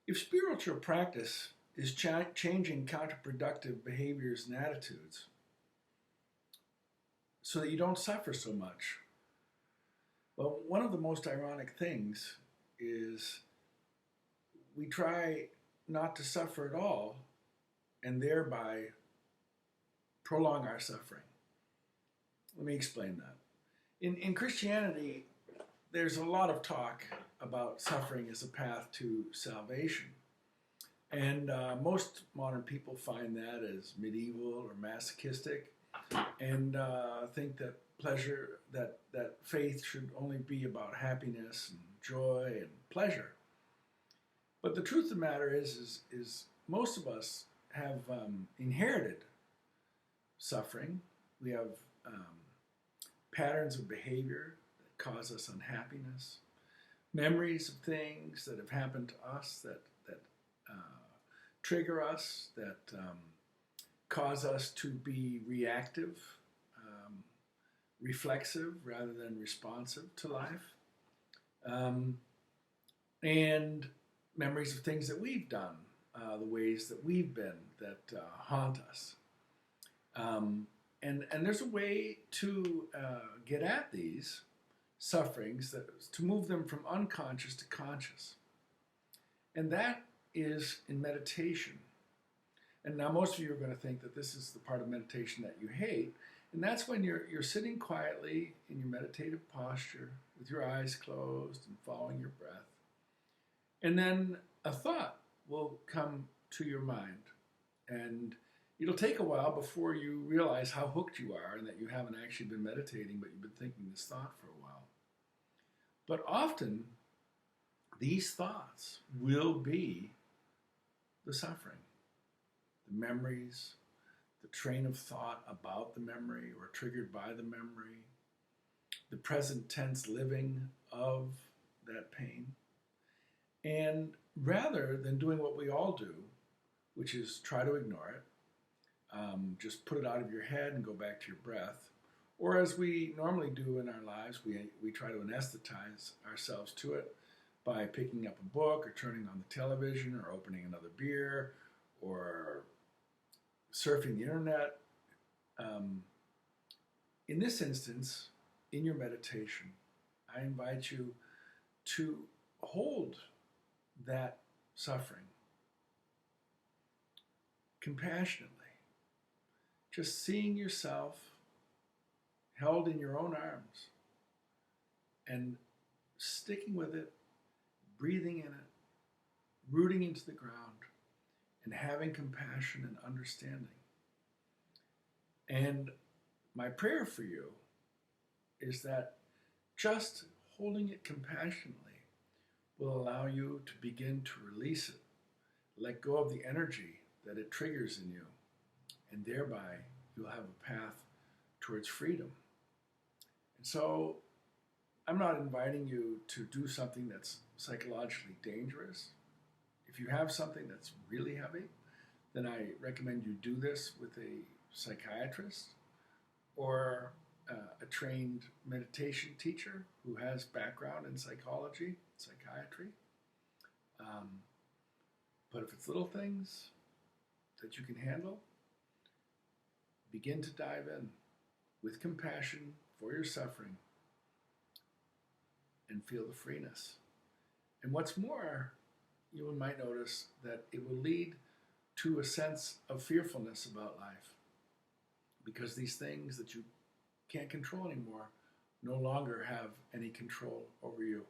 If spiritual practice is changing counterproductive behaviors and attitudes so that you don't suffer so much, well, one of the most ironic things is we try not to suffer at all and thereby prolong our suffering. Let me explain that. In Christianity, there's a lot of talk about suffering as a path to salvation. And most modern people find that as medieval or masochistic and think that that faith should only be about happiness and joy and pleasure. But the truth of the matter is most of us have inherited suffering. We have patterns of behavior that cause us unhappiness, memories of things that have happened to us that trigger us, that cause us to be reactive, reflexive rather than responsive to life, and memories of things that we've done, the ways that we've been that haunt us. And there's a way to get at these sufferings, to move them from unconscious to conscious. And that is in meditation. And now most of you are going to think that this is the part of meditation that you hate. And that's when you're sitting quietly in your meditative posture with your eyes closed and following your breath. And then a thought will come to your mind. And it'll take a while before you realize how hooked you are and that you haven't actually been meditating, but you've been thinking this thought for a while. But often, these thoughts will be the suffering, the memories, the train of thought about the memory or triggered by the memory, the present tense living of that pain. And rather than doing what we all do, which is try to ignore it, just put it out of your head and go back to your breath, or as we normally do in our lives, we try to anesthetize ourselves to it by picking up a book or turning on the television or opening another beer or surfing the internet. In this instance, in your meditation, I invite you to hold that suffering compassionately, just seeing yourself held in your own arms and sticking with it, breathing in it, rooting into the ground, and having compassion and understanding. And my prayer for you is that just holding it compassionately will allow you to begin to release it, let go of the energy that it triggers in you, and thereby you'll have a path towards freedom. And so I'm not inviting you to do something that's psychologically dangerous. If you have something that's really heavy, then I recommend you do this with a psychiatrist or a trained meditation teacher who has background in psychology, psychiatry. But if it's little things that you can handle, begin to dive in with compassion for your suffering and feel the freeness. And what's more, you might notice that it will lead to a sense of fearfulness about life, because these things that you can't control anymore no longer have any control over you.